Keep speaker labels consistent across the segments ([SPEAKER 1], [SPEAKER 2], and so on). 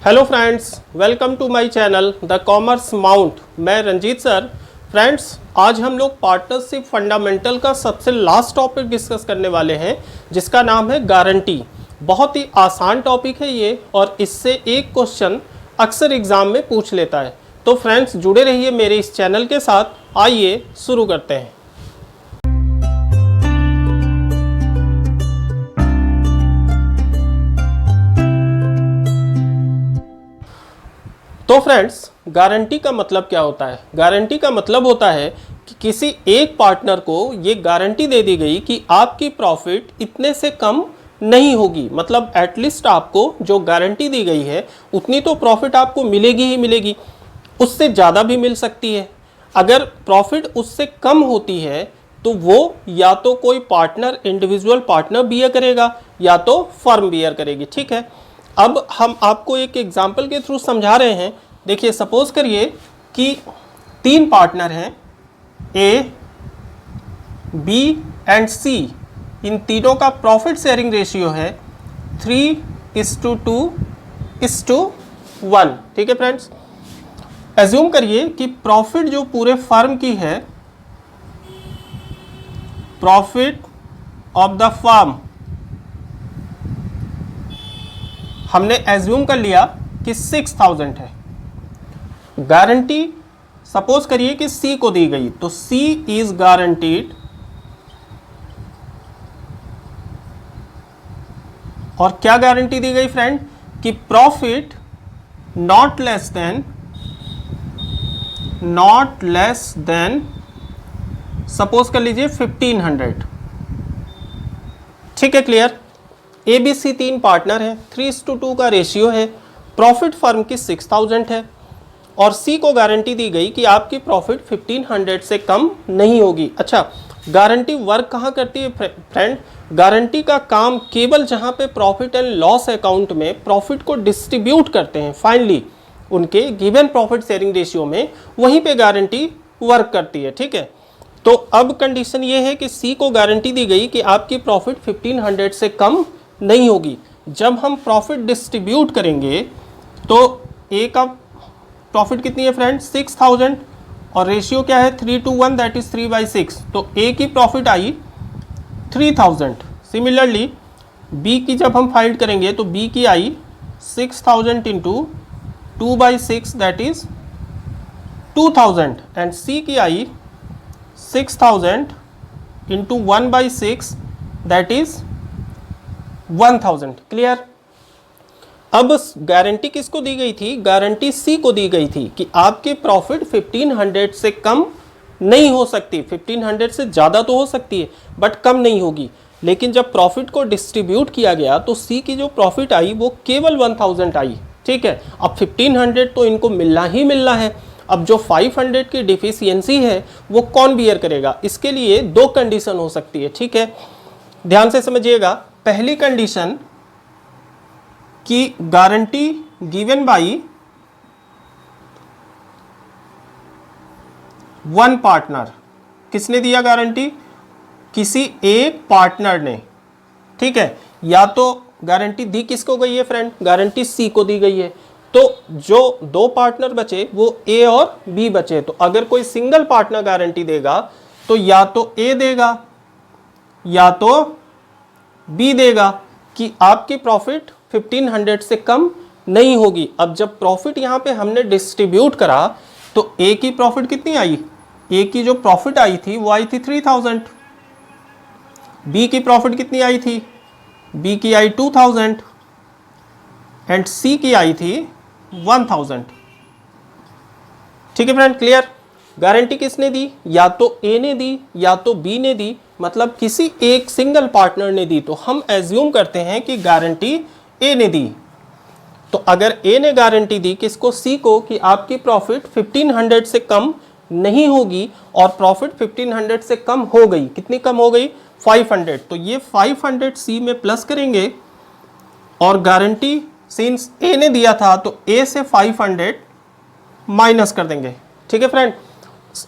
[SPEAKER 1] Hello friends, welcome to my channel the commerce mount. मैं Ranjeet sir. Friends, आज हम लोग पार्टनरशिप फंडामेंटल का सबसे लास्ट टॉपिक डिस्कस करने वाले हैं, जिसका नाम है गारंटी। बहुत ही आसान टॉपिक है ये, और इससे एक क्वेश्चन अक्सर एग्जाम में पूछ लेता है। तो फ्रेंड्स, जुड़े रहिए मेरे इस चैनल के साथ। आइए शुरू करते हैं। तो फ्रेंड्स, गारंटी का मतलब क्या होता है? गारंटी का मतलब होता है कि किसी एक पार्टनर को ये गारंटी दे दी गई कि आपकी प्रॉफिट इतने से कम नहीं होगी। मतलब एटलीस्ट आपको जो गारंटी दी गई है उतनी तो प्रॉफिट आपको मिलेगी ही मिलेगी, उससे ज़्यादा भी मिल सकती है। अगर प्रॉफिट उससे कम होती है तो वो या तो कोई पार्टनर, इंडिविजुअल पार्टनर बियर करेगा या तो फर्म बियर करेगी। ठीक है, अब हम आपको एक एग्जाम्पल के थ्रू समझा रहे हैं। देखिए, सपोज करिए कि 3 पार्टनर हैं, ए, बी एंड सी। इन तीनों का प्रॉफिट शेयरिंग रेशियो है 3:2:1। ठीक है फ्रेंड्स, एज्यूम करिए कि प्रॉफिट जो पूरे फर्म की है, प्रॉफिट ऑफ द फर्म, हमने एज्यूम कर लिया कि 6000 है। गारंटी सपोज करिए कि सी को दी गई, तो सी इज गारंटीड, और क्या गारंटी दी गई फ्रेंड? कि profit not less than suppose कर लीजिए 1500। ठीक है, clear? A B C 3 partner है, 3:2 का रेशियो है, प्रॉफिट फर्म की 6000 है, और सी को गारंटी दी गई कि आपकी प्रॉफिट 1500 से कम नहीं होगी। अच्छा, गारंटी वर्क कहाँ करती है फ्रेंड? गारंटी का काम केवल जहाँ पे प्रॉफिट एंड लॉस अकाउंट में प्रॉफिट को डिस्ट्रीब्यूट करते हैं फाइनली उनके गिवन प्रॉफिट शेयरिंग रेशियो में, वहीं पे गारंटी वर्क करती है। ठीक है, तो अब कंडीशन ये है कि सी को गारंटी दी गई कि आपकी प्रॉफिट 1500 से कम नहीं होगी। जब हम प्रॉफिट डिस्ट्रीब्यूट करेंगे तो ए का प्रॉफिट कितनी है फ्रेंड? 6000, और रेशियो क्या है? 3:1, दैट इज 3/6। तो ए की प्रॉफिट आई 3000। सिमिलरली बी की जब हम फाइंड करेंगे तो बी की आई 6000 इंटू 2/6, दैट इज 2000, एंड सी की आई 6000 इंटू 1/6, दैट इज 1000। क्लियर? अब गारंटी किसको दी गई थी? गारंटी सी को दी गई थी कि आपकी प्रॉफिट 1500 से कम नहीं हो सकती। 1500 से ज़्यादा तो हो सकती है बट कम नहीं होगी। लेकिन जब प्रॉफिट को डिस्ट्रीब्यूट किया गया तो सी की जो प्रॉफिट आई वो केवल 1000 आई। ठीक है, अब 1500 तो इनको मिलना ही मिलना है। अब जो 500 की डिफिशियंसी है वो कौन बियर करेगा? इसके लिए 2 कंडीशन हो सकती है। ठीक है, ध्यान से समझिएगा। पहली कंडीशन कि guarantee given by one partner. किसने दिया गारंटी? किसी एक पार्टनर ने। ठीक है, या तो गारंटी दी किसको गई है फ्रेंड? गारंटी सी को दी गई है। तो जो 2 पार्टनर बचे वो ए और बी बचे। तो अगर कोई सिंगल पार्टनर गारंटी देगा तो या तो ए देगा या तो बी देगा कि आपकी प्रॉफिट 1500 से कम नहीं होगी। अब जब प्रॉफिट यहाँ पे हमने डिस्ट्रीब्यूट करा तो ए की प्रॉफिट कितनी आई? ए की जो प्रॉफिट आई थी वो आई थी 3000। बी की प्रॉफिट कितनी आई थी? बी की आई 2000, एंड सी की आई थी 1000। ठीक है फ्रेंड, क्लियर? गारंटी किसने दी? या तो ए ने दी या तो बी ने दी, मतलब किसी एक सिंगल पार्टनर ने दी। तो हम एज्यूम करते हैं कि गारंटी ए ने दी। तो अगर ए ने गारंटी दी किसको? सी को, कि आपकी प्रॉफिट 1500 से कम नहीं होगी, और प्रॉफिट 1500 से कम हो गई। कितनी कम हो गई? 500। तो ये 500 सी में प्लस करेंगे, और गारंटी सिंस ए ने दिया था तो ए से 500 माइनस कर देंगे। ठीक है फ्रेंड,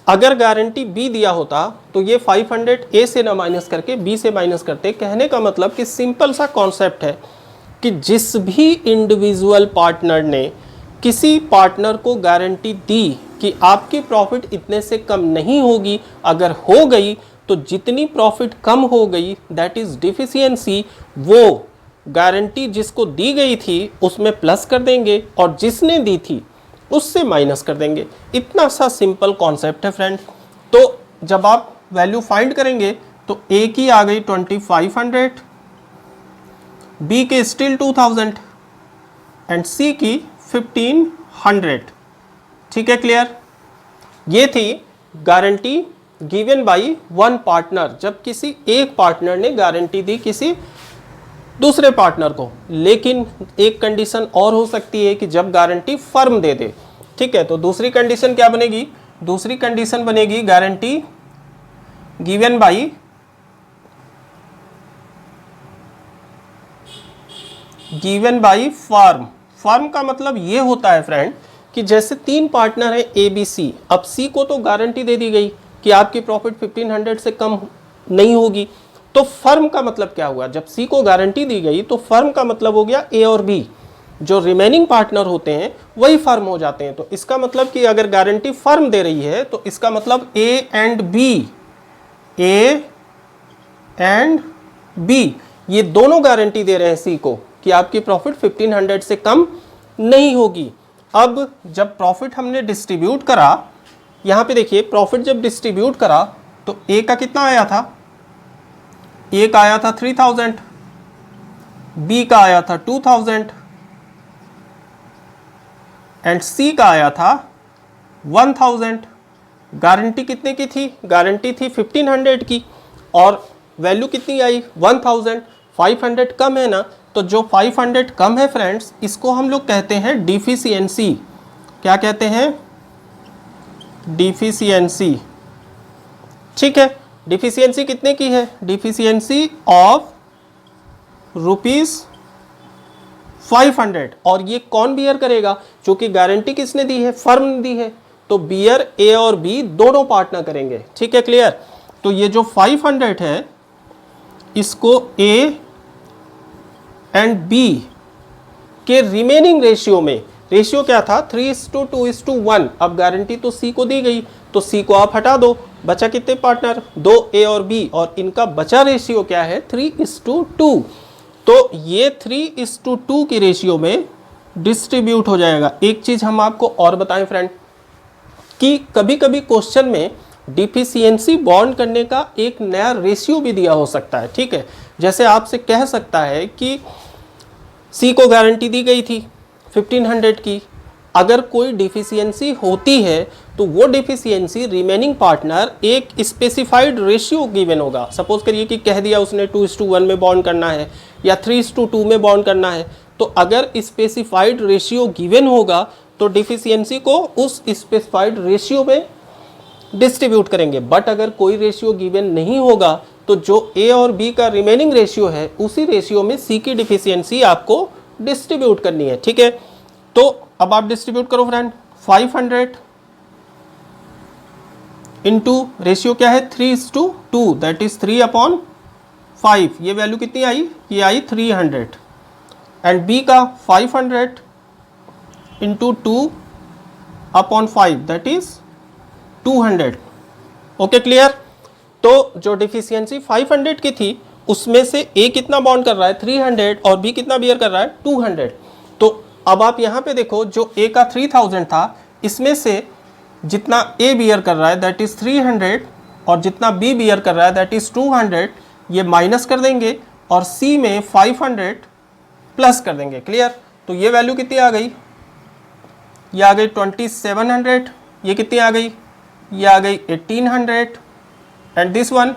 [SPEAKER 1] अगर गारंटी बी दिया होता तो ये 500 ए से ना माइनस करके बी से माइनस करते। कहने का मतलब कि सिंपल सा कॉन्सेप्ट है कि जिस भी इंडिविजुअल पार्टनर ने किसी पार्टनर को गारंटी दी कि आपकी प्रॉफिट इतने से कम नहीं होगी, अगर हो गई तो जितनी प्रॉफिट कम हो गई दैट इज डिफिशियंसी, वो गारंटी जिसको दी गई थी उसमें प्लस कर देंगे और जिसने दी थी उससे माइनस कर देंगे। इतना सा सिंपल कॉन्सेप्ट है फ्रेंड। तो जब आप वैल्यू फाइंड करेंगे तो ए की आ गई 2500, बी के स्टिल 2000 एंड सी की 1500। ठीक है, क्लियर। ये थी guarantee given by one partner, जब किसी एक पार्टनर ने गारंटी दी किसी दूसरे पार्टनर को। लेकिन एक कंडीशन और हो सकती है कि जब गारंटी फर्म दे दे। ठीक है, तो दूसरी कंडीशन क्या बनेगी? दूसरी कंडीशन बनेगी guarantee given by firm. Firm का मतलब ये होता है फ्रेंड कि जैसे तीन पार्टनर है ए बी सी, अब सी को तो गारंटी दे दी गई कि आपकी प्रॉफिट 1500 से कम नहीं होगी। तो फर्म का मतलब क्या हुआ? जब सी को गारंटी दी गई तो फर्म का मतलब हो गया ए और बी, जो रिमेनिंग पार्टनर होते हैं वही फर्म हो जाते हैं। तो इसका मतलब कि अगर गारंटी फर्म दे रही है तो इसका मतलब ए एंड बी ये दोनों गारंटी दे रहे हैं सी को कि आपकी प्रॉफिट 1500 से कम नहीं होगी। अब जब प्रॉफिट हमने डिस्ट्रीब्यूट करा, यहां पे देखिए प्रॉफिट जब डिस्ट्रीब्यूट करा तो ए का कितना आया था? ए का आया था 3000, बी का आया था 2000 एंड सी का आया था 1000। गारंटी कितने की थी? गारंटी थी 1500 की और वैल्यू कितनी आई? 1000। 500 कम है ना, तो जो 500 कम है फ्रेंड्स, इसको हम लोग कहते हैं डिफिशियंसी। क्या कहते हैं? डिफिशियंसी। ठीक है, डिफिशियंसी कितने की है? Deficiency of ₹500। और ये कौन बियर करेगा? क्योंकि गारंटी किसने दी है? फर्म ने दी है, तो बियर ए और बी दोनों पार्टनर करेंगे। ठीक है, क्लियर। तो ये जो 500 है इसको ए एंड बी के रिमेनिंग रेशियो में, रेशियो क्या था? 3:2:1। अब गारंटी तो सी को दी गई तो सी को आप हटा दो, बचा कितने पार्टनर? 2 ए और बी, और इनका बचा रेशियो क्या है? 3:2। तो ये 3:2 की रेशियो में डिस्ट्रीब्यूट हो जाएगा। एक चीज हम आपको और बताएं फ्रेंड कि कभी कभी क्वेश्चन में डिफिशियंसी बॉन्ड करने का एक नया रेशियो भी दिया हो सकता है। ठीक है, जैसे आपसे कह सकता है कि सी को गारंटी दी गई थी 1500 की, अगर कोई डिफिशियंसी होती है तो वो डिफिशियंसी रिमेनिंग पार्टनर एक स्पेसिफाइड रेशियो गिवन होगा। सपोज करिए कि कह दिया उसने 2:1 में बॉन्ड करना है या 3:2 में बॉन्ड करना है, तो अगर स्पेसिफाइड रेशियो गिवन होगा तो डिफिशियंसी को उस स्पेसिफाइड रेशियो में डिस्ट्रीब्यूट करेंगे। बट अगर कोई रेशियो गिवन नहीं होगा तो जो ए और बी का रिमेनिंग रेशियो है उसी रेशियो में सी की डिफिशियंसी आपको डिस्ट्रीब्यूट करनी है। ठीक है, तो अब आप डिस्ट्रीब्यूट करो फ्रेंड। 500 इंटू रेशियो क्या है? 3:2, दैट इज 3/5। ये वैल्यू कितनी आई? ये आई 300। एंड बी का 500 into 2/5 that is 200। Okay, clear. तो जो डिफिशियंसी 500 की थी उसमें से ए कितना बॉन्ड कर रहा है? 300, और बी कितना बियर कर रहा है? 200। तो अब आप यहाँ पे देखो, जो ए का 3000 था इसमें से जितना ए बियर कर रहा है दैट इज 300 और जितना बी बियर कर रहा है दैट इज 200, ये माइनस कर देंगे और सी में 500 प्लस कर देंगे। क्लियर। तो ये वैल्यू कितनी आ गई? ये आ गई 2700। ये कितनी आ गई? ये आ गई 1800 एंड दिस वन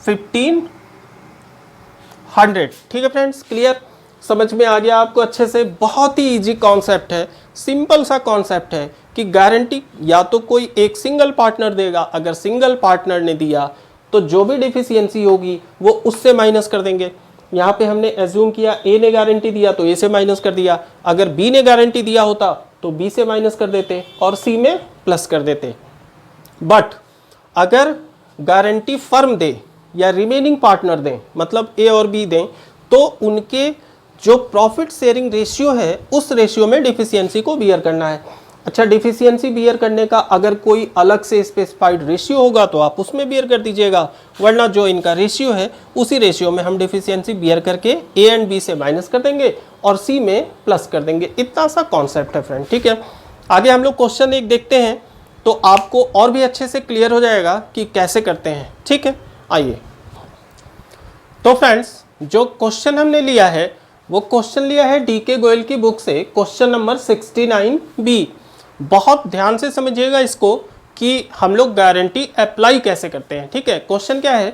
[SPEAKER 1] 1500। ठीक है फ्रेंड्स, क्लियर। समझ में आ गया आपको अच्छे से? बहुत ही इजी कॉन्सेप्ट है, सिंपल सा कॉन्सेप्ट है कि गारंटी या तो कोई एक सिंगल पार्टनर देगा, अगर सिंगल पार्टनर ने दिया तो जो भी डिफिशियंसी होगी वो उससे माइनस कर देंगे। यहाँ पे हमने एज्यूम किया ए ने गारंटी दिया तो ए से माइनस कर दिया, अगर बी ने गारंटी दिया होता तो बी से माइनस कर देते और सी में प्लस कर देते। बट अगर गारंटी फर्म दे या रिमेनिंग पार्टनर दें, मतलब ए और बी दें, तो उनके जो प्रॉफिट शेयरिंग रेशियो है उस रेशियो में डिफिशियंसी को बियर करना है। अच्छा, डिफिशियंसी बियर करने का अगर कोई अलग से स्पेसिफाइड रेशियो होगा तो आप उसमें बियर कर दीजिएगा, वरना जो इनका रेशियो है उसी रेशियो में हम डिफिशियंसी बियर करके ए एंड बी से माइनस कर देंगे और सी में प्लस कर देंगे। इतना सा कॉन्सेप्ट है फ्रेंड, ठीक है। आगे हम लोग क्वेश्चन एक देखते हैं तो आपको और भी अच्छे से क्लियर हो जाएगा कि कैसे करते हैं, ठीक है। आइए, तो फ्रेंड्स जो क्वेश्चन हमने लिया है वो क्वेश्चन लिया है डीके गोयल की बुक से, क्वेश्चन नंबर 69B। बहुत ध्यान से समझिएगा इसको कि हम लोग गारंटी अप्लाई कैसे करते हैं, ठीक है। क्वेश्चन क्या है?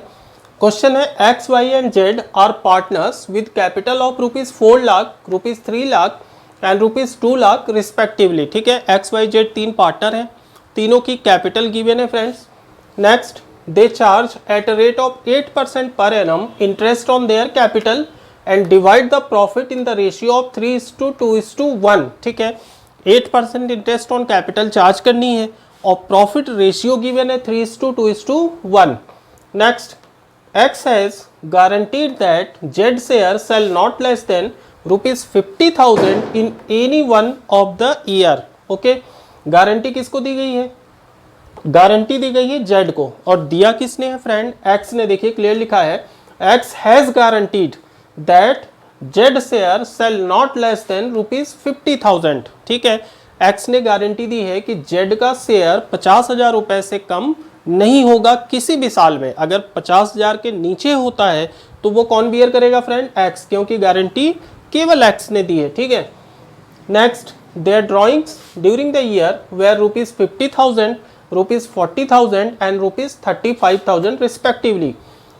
[SPEAKER 1] क्वेश्चन है X Y and Z are partners with capital of ₹4 lakh, ₹3 lakh and ₹2 lakh respectively, ठीक है। एक्स वाई जेड 3 पार्टनर हैं, तीनों की कैपिटल गिवन है friends. Next, they charge at a rate of 8% per annum interest on their capital and divide the profit in the ratio of 3:2:1, ठीक है। 8% interest on capital charge करनी है और profit ratio given है 3:2:1। Next, X has guaranteed that Z share shall not less than ₹50,000 in any one of the year, okay. Guarantee किसको दी गई है? गारंटी दी गई है जेड को, और दिया किसने है फ्रेंड? एक्स ने। देखिए क्लियर लिखा है, X has guaranteed that Z share shall not less than ₹50,000, ठीक है। एक्स ने गारंटी दी है कि जेड का शेयर 50,000 रुपए से कम नहीं होगा किसी भी साल में। अगर 50,000 के नीचे होता है तो वो कौन बियर करेगा फ्रेंड? एक्स, क्योंकि गारंटी केवल एक्स ने दी है, ठीक है। Next, their drawings during the year were ₹50,000, ₹40,000 and ₹35,000 respectively.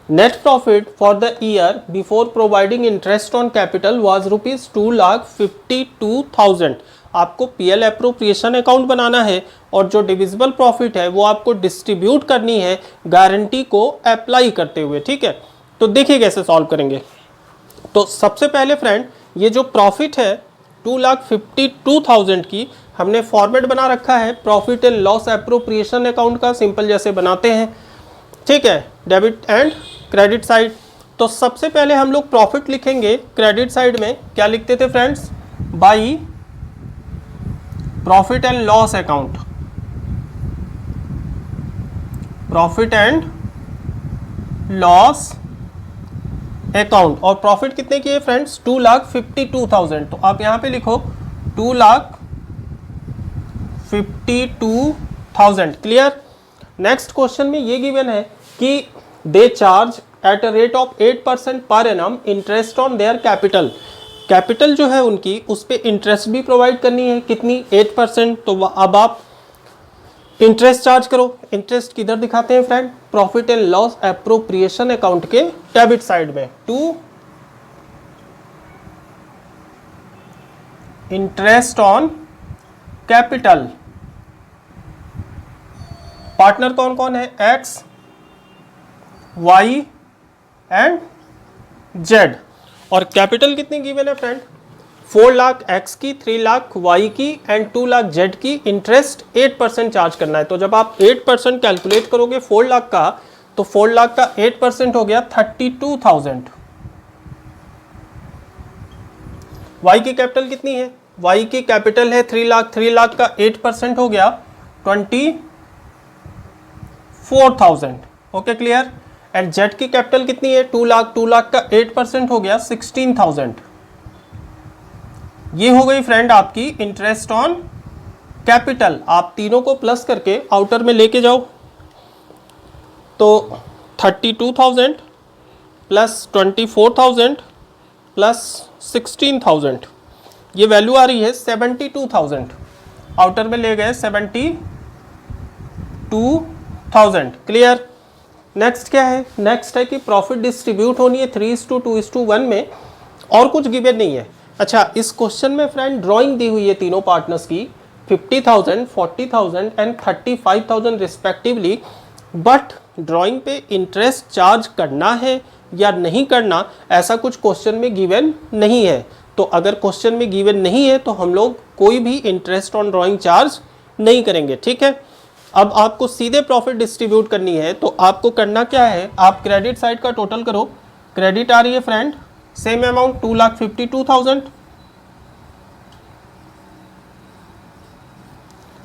[SPEAKER 1] Net profit for the year before providing interest on capital was ₹2,52,000। आपको PL एप्रोप्रिएशन अकाउंट बनाना है और जो डिविजिबल प्रॉफिट है वो आपको डिस्ट्रीब्यूट करनी है गारंटी को अप्लाई करते हुए, ठीक है। तो देखिए कैसे सॉल्व करेंगे। तो सबसे पहले फ्रेंड, ये जो प्रॉफिट है 2,52,000 की, हमने फॉर्मेट बना रखा है profit and loss appropriation account का, सिंपल जैसे बनाते हैं, ठीक है, डेबिट एंड क्रेडिट साइड। तो सबसे पहले हम लोग प्रॉफिट लिखेंगे क्रेडिट साइड में। क्या लिखते थे friends? By profit and loss account, profit and loss account. और प्रॉफिट कितने की है फ्रेंड्स? 2,52,000। तो आप यहां पे लिखो 2,52,000, क्लियर। नेक्स्ट क्वेश्चन में ये गिवन है कि they charge at a rate of 8% per annum interest on their capital. Capital जो है उनकी, उस पर इंटरेस्ट भी प्रोवाइड करनी है, कितनी? 8%। तो अब आप इंटरेस्ट चार्ज करो। इंटरेस्ट किधर दिखाते हैं friend? Profit and loss appropriation account के डेबिट साइड में। To interest on capital. Partner कौन कौन है? X, Y and Z. और कैपिटल कितनी गिवन है फ्रेंड? 4 लाख एक्स की, 3 लाख वाई की एंड 2 लाख जेड की। इंटरेस्ट 8% चार्ज करना है। तो जब आप 8% कैलकुलेट करोगे 4 लाख का, तो 4 लाख का 8% हो गया 32,000। वाई की कैपिटल कितनी है? वाई की कैपिटल है 3 लाख, 3 लाख का 8% हो गया 24,000, ओके, क्लियर। एंड जेड की कैपिटल कितनी है? 2 लाख, 2 लाख का 8% हो गया 16,000। ये हो गई फ्रेंड आपकी इंटरेस्ट ऑन कैपिटल। आप तीनों को प्लस करके आउटर में लेके जाओ, तो 32,000 प्लस 24,000 प्लस 16,000, ये वैल्यू आ रही है 72,000। आउटर में ले गए 72,000, क्लियर। नेक्स्ट क्या है? नेक्स्ट है कि प्रॉफिट डिस्ट्रीब्यूट होनी है 3:2:1 में, और कुछ गिवन नहीं है। अच्छा, इस क्वेश्चन में फ्रेंड ड्राइंग दी हुई है तीनों पार्टनर्स की, 50,000, 40,000 एंड 35,000 रिस्पेक्टिवली। बट ड्राइंग पे इंटरेस्ट चार्ज करना है या नहीं करना, ऐसा कुछ क्वेश्चन में गिवन नहीं है। तो अगर क्वेश्चन में गिवन नहीं है तो हम लोग कोई भी इंटरेस्ट ऑन ड्राइंग चार्ज नहीं करेंगे, ठीक है। अब आपको सीधे प्रॉफिट डिस्ट्रीब्यूट करनी है, तो आपको करना क्या है? आप क्रेडिट साइड का टोटल करो। क्रेडिट आ रही है फ्रेंड सेम अमाउंट 2,52,000।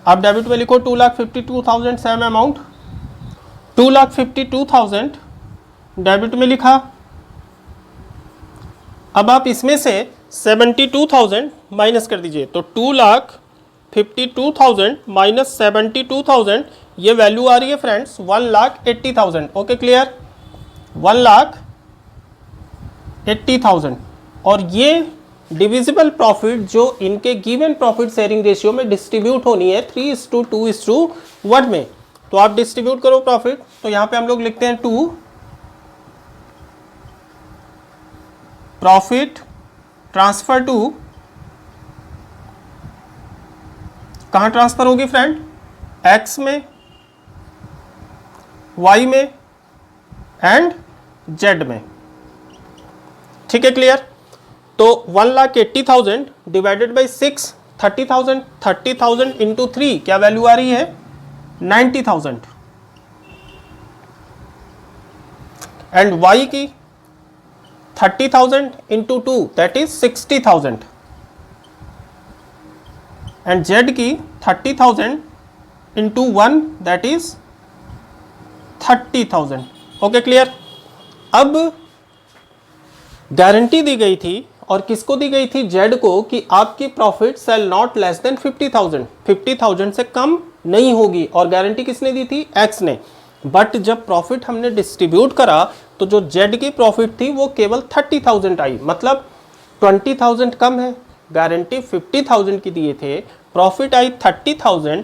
[SPEAKER 1] आप डेबिट में लिखो 2,52,000 सेम अमाउंट, 2,52,000 डेबिट में लिखा। अब आप इसमें से 72,000 माइनस कर दीजिए, तो 2,52,000 माइनस 72,000, ये वैल्यू आ रही है फ्रेंड्स 1,80,000। Okay clear, 1,80,000। और ये डिविजिबल प्रॉफिट जो इनके गिवन प्रॉफिट शेयरिंग रेशियो में डिस्ट्रीब्यूट होनी है 3:2:1 में। तो आप डिस्ट्रीब्यूट करो प्रॉफिट, तो यहां पे हम लोग लिखते हैं 2 प्रॉफिट ट्रांसफर टू, कहां ट्रांसफर होगी फ्रेंड, एक्स में, वाई में एंड जेड में। ठीक है क्लियर। तो 1,80,000 डिवाइडेड बाई 6, 30,000, 30,000 इंटू 3 क्या वैल्यू आ रही है 90,000। एंड वाई की 30,000 into 2 that is 60,000। And Z की 30,000 into 1 that is 30,000। Okay clear. अब गारंटी दी गई थी, और किसको दी गई थी, जेड को, कि आपकी profit shall not less than 50,000, 50,000 से कम नहीं होगी। और गारंटी किसने दी थी, एक्स ने। बट जब प्रॉफिट हमने डिस्ट्रीब्यूट करा तो जो जेड की प्रॉफिट थी वो केवल 30,000 आई, मतलब 20,000 कम है। गारंटी 50,000 की दिए थे, प्रॉफिट आई 30,000,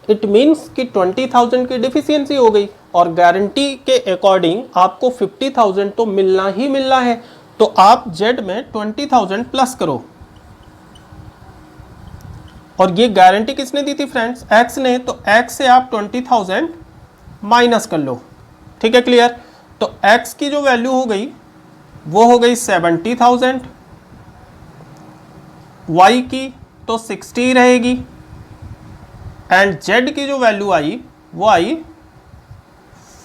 [SPEAKER 1] इट मीन्स कि 20,000 की डिफिशियंसी हो गई। और गारंटी के अकॉर्डिंग आपको 50,000 तो मिलना ही मिलना है। तो आप जेड में 20,000 प्लस करो। और ये गारंटी किसने दी थी फ्रेंड्स, एक्स ने। तो एक्स से आप 20,000 माइनस कर लो। ठीक है क्लियर। तो एक्स की जो वैल्यू हो गई वो हो गई 70,000, वाई की तो 60 रहेगी, एंड जेड की जो वैल्यू आई वो आई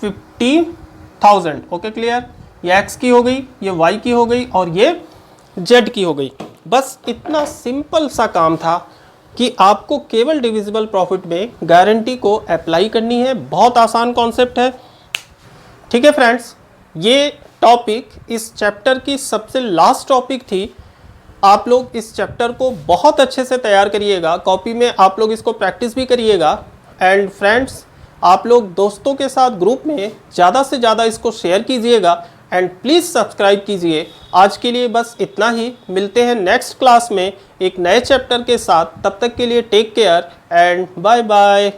[SPEAKER 1] 50,000। Okay clear. ये एक्स की हो गई, ये वाई की हो गई और ये जेड की हो गई। बस इतना सिंपल सा काम था कि आपको केवल डिविजिबल प्रॉफिट में गारंटी को अप्लाई करनी है। बहुत आसान कॉन्सेप्ट है। ठीक है फ्रेंड्स, ये टॉपिक इस चैप्टर की सबसे लास्ट टॉपिक थी। आप लोग इस चैप्टर को बहुत अच्छे से तैयार करिएगा, कॉपी में आप लोग इसको प्रैक्टिस भी करिएगा। एंड फ्रेंड्स, आप लोग दोस्तों के साथ ग्रुप में ज़्यादा से ज़्यादा इसको शेयर कीजिएगा एंड प्लीज़ सब्सक्राइब कीजिए। आज के लिए बस इतना ही। मिलते हैं नेक्स्ट क्लास में एक नए चैप्टर के साथ। तब तक के लिए take care and bye bye.